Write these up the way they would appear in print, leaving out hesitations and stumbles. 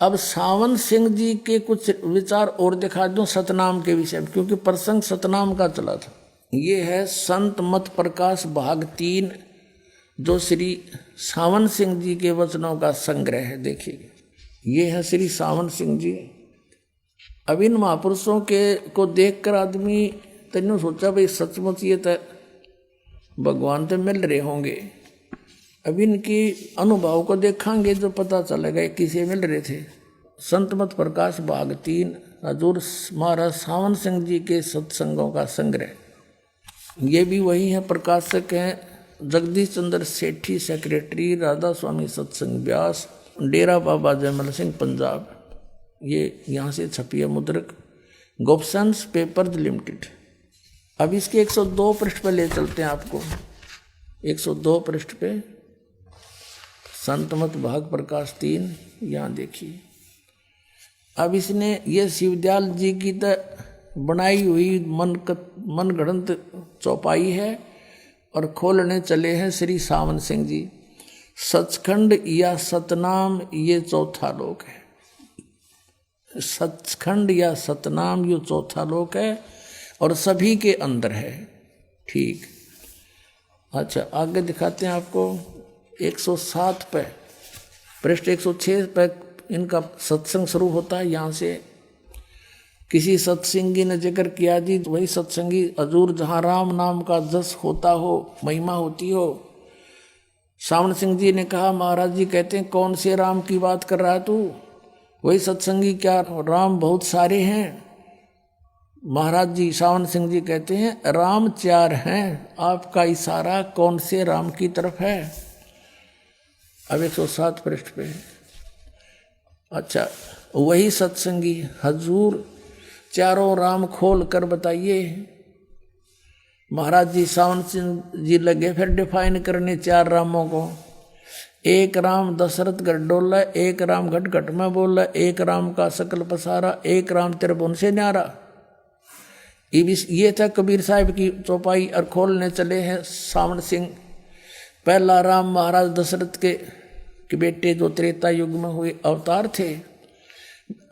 अब सावन सिंह जी के कुछ विचार और दिखा दूं सतनाम के विषय में, क्योंकि प्रसंग सतनाम का चला था। ये है संत मत प्रकाश भाग 3, जो श्री सावन सिंह जी के वचनों का संग्रह है। देखिए, ये है श्री सावन सिंह जी। अब इन महापुरुषों के को देखकर आदमी तेने सोचा भाई सचमुच ये तो भगवान तो मिल रहे होंगे। अब इनकी अनुभव को देखेंगे जो पता चलेगा किसे मिल रहे थे। संत मत प्रकाश भाग 3, हजूर महाराज सावन सिंह जी के सत्संगों का संग्रह। ये भी वही है, प्रकाशक हैं जगदीश चंद्र सेठी, सेक्रेटरी राधा स्वामी सत्संग व्यास, डेरा बाबा जयमल सिंह पंजाब। ये यहाँ से छपी है मुद्रक, गोपसंस पेपर्स लिमिटेड। अब इसके 102 पृष्ठ पे ले चलते हैं आपको। 102 पृष्ठ पे संत मत भाग प्रकाश 3, यहाँ देखिए। अब इसने ये शिवदयाल जी की तो बनाई हुई मन गढ़ंत चौपाई है, और खोलने चले हैं श्री सावन सिंह जी। सचखंड या सतनाम ये चौथा लोक है। सचखंड या सतनाम ये चौथा लोक है और सभी के अंदर है। ठीक, अच्छा आगे दिखाते हैं आपको। 107 पे पृष्ठ 106 पे इनका सत्संग शुरू होता है। यहाँ से किसी सत्संगी ने जिक्र किया जी, वही सत्संगी हजूर जहाँ राम नाम का जस होता हो, महिमा होती हो। सावन सिंह जी ने कहा, महाराज जी कहते हैं कौन से राम की बात कर रहा है तू? वही सत्संगी, क्या राम बहुत सारे हैं? महाराज जी सावन सिंह जी कहते हैं राम 4 हैं, आपका इशारा कौन से राम की तरफ है? अब 107 पृष्ठ पे। अच्छा, वही सत्संगी, हजूर चारों राम खोल कर बताइए। महाराज जी सावन सिंह जी लगे फिर डिफाइन करने 4 रामों को। एक राम दशरथ गढ़ डोला, एक राम घट घट में बोला, एक राम का सकल पसारा, एक राम त्रिभुवन से न्यारा। ये था कबीर साहब की चौपाई, और खोलने चले हैं सावन सिंह। पहला राम महाराज दशरथ के बेटे जो त्रेता युग में हुए अवतार थे,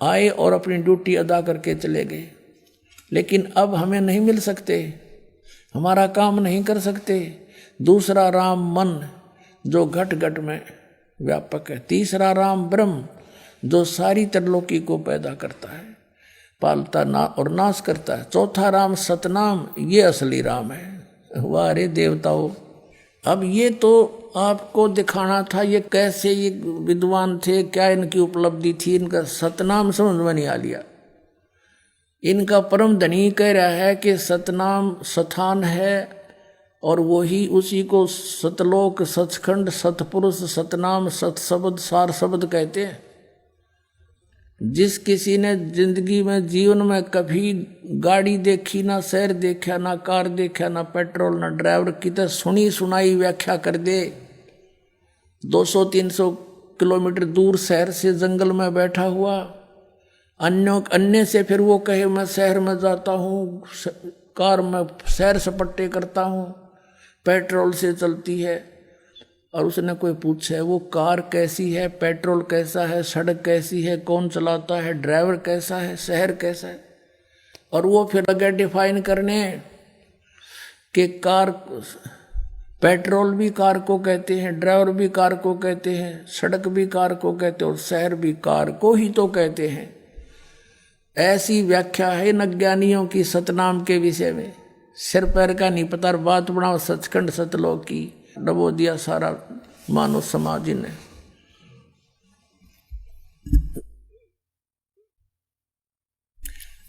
आए और अपनी ड्यूटी अदा करके चले गए। लेकिन अब हमें नहीं मिल सकते, हमारा काम नहीं कर सकते। दूसरा राम मन, जो घट घट में व्यापक है। तीसरा राम ब्रह्म, जो सारी त्रिलोकी को पैदा करता है, पालता ना और नाश करता है। चौथा राम सतनाम, ये असली राम है। वाह रे देवताओं! अब ये तो आपको दिखाना था ये कैसे ये विद्वान थे, क्या इनकी उपलब्धि थी। इनका सतनाम समझ में नहीं आ लिया। इनका परम धनी कह रहा है कि सतनाम स्थान है, और वही उसी को सतलोक, सचखंड, सतपुरुष, सतनाम, सतशब्द, सार शब्द कहते हैं। जिस किसी ने जिंदगी में जीवन में कभी गाड़ी देखी, ना शहर देखा, ना कार देखा, ना पेट्रोल, ना ड्राइवर की, तो सुनी सुनाई व्याख्या कर दे। 200-300 किलोमीटर दूर शहर से जंगल में बैठा हुआ, अन्य से फिर वो कहे मैं शहर में जाता हूँ, कार में सैर सपट्टे करता हूँ, पेट्रोल से चलती है। और उसने कोई पूछे वो कार कैसी है, पेट्रोल कैसा है, सड़क कैसी है, कौन चलाता है, ड्राइवर कैसा है, शहर कैसा है। और वो फिर लगे डिफाइन करने कि कार, पेट्रोल भी कार को कहते हैं, ड्राइवर भी कार को कहते हैं, सड़क भी कार को कहते हैं, और शहर भी कार को ही तो कहते हैं। ऐसी व्याख्या है इन अज्ञानियों की सतनाम के विषय में। सिर पैर का नहीं पता, बात बनाओ सचखंड सतलोक की, डबो दिया सारा मानव समाज ने।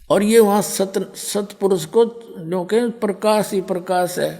और ये वहां सतपुरुष को जो के प्रकाश ही प्रकाश है,